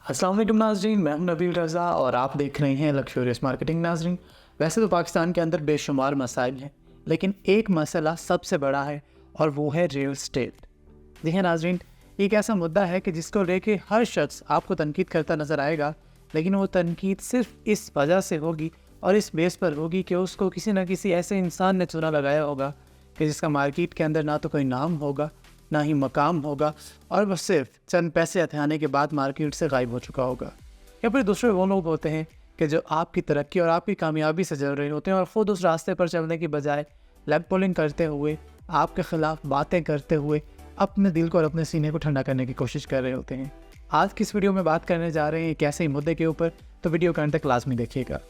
अस्सलाम वालेकुम नाज़रीन, मैं हूं नबील रज़ा और आप देख रहे हैं लक्ज़रियस मार्केटिंग। नाज़रीन, वैसे तो पाकिस्तान के अंदर बेशुमार मसाइल हैं, लेकिन एक मसला सबसे बड़ा है और वो है रियल स्टेट। देखिए नाज़रीन, एक ऐसा मुद्दा है कि जिसको लेके हर शख्स आपको तनकीद करता नज़र आएगा, लेकिन वो तनकीद सिर्फ इस वजह से होगी और इस बेस पर होगी कि उसको किसी न किसी ऐसे इंसान ने चुना लगाया होगा कि जिसका मार्केट के अंदर ना तो कोई नाम होगा, ना ही मकाम होगा, और बस सिर्फ चंद पैसे हथियाने के बाद मार्केट से गायब हो चुका होगा। या फिर दूसरे वो लोग होते हैं कि जो आपकी तरक्की और आपकी कामयाबी से चल रहे होते हैं और ख़ुद उस रास्ते पर चलने की बजाय लेग पुलिंग करते हुए, आपके ख़िलाफ़ बातें करते हुए अपने दिल को और अपने सीने को ठंडा करने की कोशिश कर रहे होते हैं। आज की इस वीडियो में बात करने जा रहे हैं एक ऐसे ही मुद्दे के ऊपर, तो वीडियो के अंत तक लाजमी देखिएगा।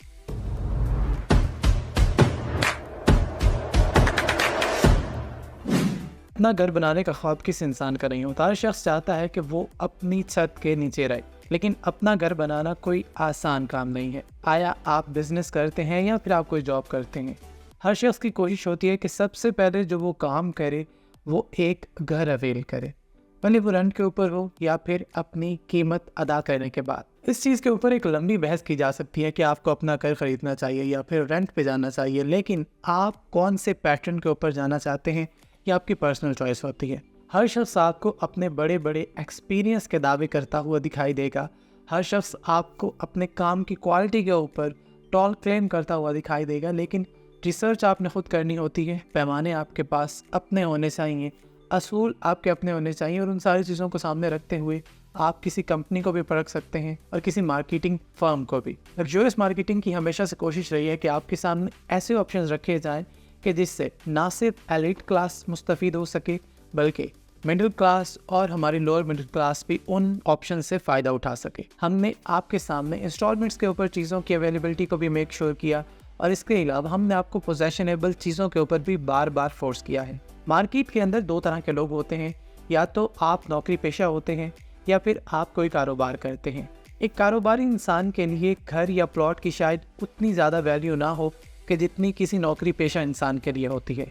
अपना घर बनाने का ख्वाब किस इंसान का नहीं होता। हर शख्स चाहता है कि वो अपनी छत के नीचे रहे, लेकिन अपना घर बनाना कोई आसान काम नहीं है। आया आप बिजनेस करते हैं या फिर आप कोई जॉब करते हैं, हर शख्स की कोशिश होती है कि सबसे पहले जो वो काम करे वो एक घर अवेल करे, भले वो रेंट के ऊपर हो या फिर अपनी कीमत अदा करने के बाद। इस चीज़ के ऊपर एक लंबी बहस की जा सकती है कि आपको अपना घर ख़रीदना चाहिए या फिर रेंट पे जाना चाहिए, लेकिन आप कौन से पैटर्न के ऊपर जाना चाहते हैं ये आपकी पर्सनल चॉइस होती है। हर शख्स आपको अपने बड़े बड़े एक्सपीरियंस के दावे करता हुआ दिखाई देगा, हर शख्स आपको अपने काम की क्वालिटी के ऊपर टॉल क्लेम करता हुआ दिखाई देगा, लेकिन रिसर्च आपने खुद करनी होती है। पैमाने आपके पास अपने होने चाहिए, असूल आपके अपने होने चाहिए, और उन सारी चीज़ों को सामने रखते हुए आप किसी कंपनी को भी परख सकते हैं और किसी मार्केटिंग फर्म को भी। लक्ज़रियस मार्केटिंग की हमेशा से कोशिश रही है कि आपके सामने ऐसे ऑप्शंस रखे जाएं कि जिससे ना सिर्फ एलिट क्लास मुस्तफ़ीद हो सके, बल्कि मिडिल क्लास और हमारी लोअर मिडिल क्लास भी उन ऑप्शन से फ़ायदा उठा सके। हमने आपके सामने इंस्टॉलमेंट्स के ऊपर चीज़ों की अवेलेबिलिटी को भी मेक श्योर किया, और इसके अलावा हमने आपको पोजेशनेबल चीज़ों के ऊपर भी बार बार फोर्स किया है। मार्केट के अंदर दो तरह के लोग होते हैं, या तो आप नौकरी पेशा होते हैं या फिर आप कोई कारोबार करते हैं। एक कारोबारी इंसान के लिए घर या प्लॉट की शायद उतनी ज़्यादा वैल्यू ना हो कि जितनी किसी नौकरी पेशा इंसान के लिए होती है,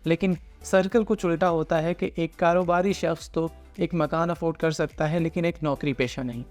लेकिन सर्कल कुछ उल्टा होता है कि एक कारोबारी शख्स तो एक मकान अफोर्ड कर सकता है, लेकिन एक नौकरी पेशा नहीं।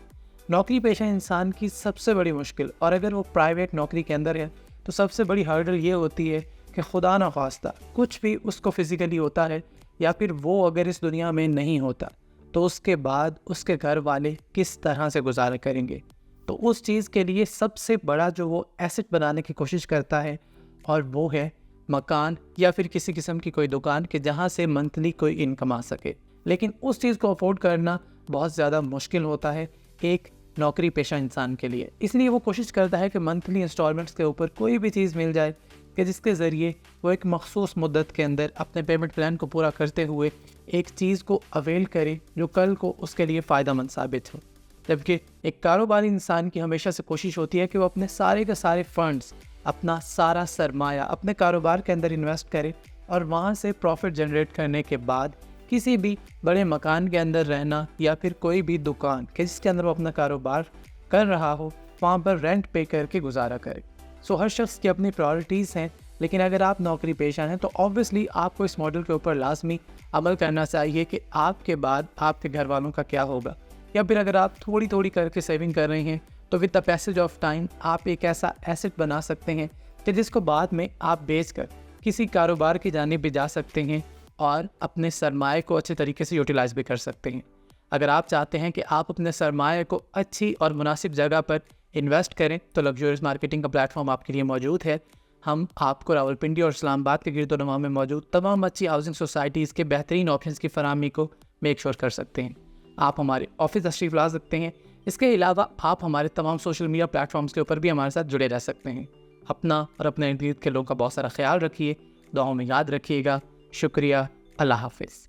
नौकरी पेशा इंसान की सबसे बड़ी मुश्किल, और अगर वो प्राइवेट नौकरी के अंदर है तो सबसे बड़ी हर्डल ये होती है कि खुदा न खास्ता कुछ भी उसको फिज़िकली होता है या फिर वो अगर इस दुनिया में नहीं होता तो उसके बाद उसके घर वाले किस तरह से गुजारा करेंगे। तो उस चीज़ के लिए सबसे बड़ा जो वो एसेट बनाने की कोशिश करता है, और वो है मकान या फिर किसी किस्म की कोई दुकान कि जहाँ से मंथली कोई इनकम आ सके। लेकिन उस चीज़ को अफोर्ड करना बहुत ज़्यादा मुश्किल होता है एक नौकरी पेशा इंसान के लिए। इसलिए वो कोशिश करता है कि मंथली इंस्टॉलमेंट्स के ऊपर कोई भी चीज़ मिल जाए कि जिसके ज़रिए वो एक मखसूस मुद्दत के अंदर अपने पेमेंट प्लान को पूरा करते हुए एक चीज़ को अवेल करे जो कल को उसके लिए फ़ायदेमंद साबित हो। जबकि एक कारोबारी इंसान की हमेशा से कोशिश होती है कि वो अपने सारे के सारे फंड्स, अपना सारा सरमाया अपने कारोबार के अंदर इन्वेस्ट करे, और वहाँ से प्रॉफिट जनरेट करने के बाद किसी भी बड़े मकान के अंदर रहना या फिर कोई भी दुकान कि जिसके अंदर वो अपना कारोबार कर रहा हो वहाँ पर रेंट पे करके गुजारा करे। सो हर शख्स की अपनी प्रायोरिटीज़ हैं, लेकिन अगर आप नौकरी पेशा हैं तो ऑब्वियसली आपको इस मॉडल के ऊपर लाजमी अमल करना चाहिए कि आपके बाद आपके घर वालों का क्या होगा। या फिर अगर आप थोड़ी थोड़ी करके सेविंग कर रहे हैं तो with the passage of time आप एक ऐसा एसेट बना सकते हैं कि जिसको बाद में आप बेचकर किसी कारोबार की जानिब भी जा सकते हैं और अपने सरमाए को अच्छे तरीके से यूटिलाइज़ भी कर सकते हैं। अगर आप चाहते हैं कि आप अपने सरमाए को अच्छी और मुनासिब जगह पर इन्वेस्ट करें तो लक्ज़रियस मार्केटिंग का प्लेटफॉर्म आपके लिए मौजूद है। हम आपको रावलपिंडी और इस्लामाबाद के गिरदोनवा में मौजूद तमाम अच्छी हाउसिंग सोसाइटीज़ के बेहतरीन ऑप्शंस की फराहमी को मेक श्योर कर सकते हैं। आप हमारे ऑफिस तशरीफ़ ला सकते हैं। इसके अलावा आप हमारे तमाम सोशल मीडिया प्लेटफॉर्म्स के ऊपर भी हमारे साथ जुड़े रह सकते हैं। अपना और अपने इर्द गिर्द के लोगों का बहुत सारा ख्याल रखिए, दुआओं में याद रखिएगा। शुक्रिया, अल्लाह हाफ़िज़।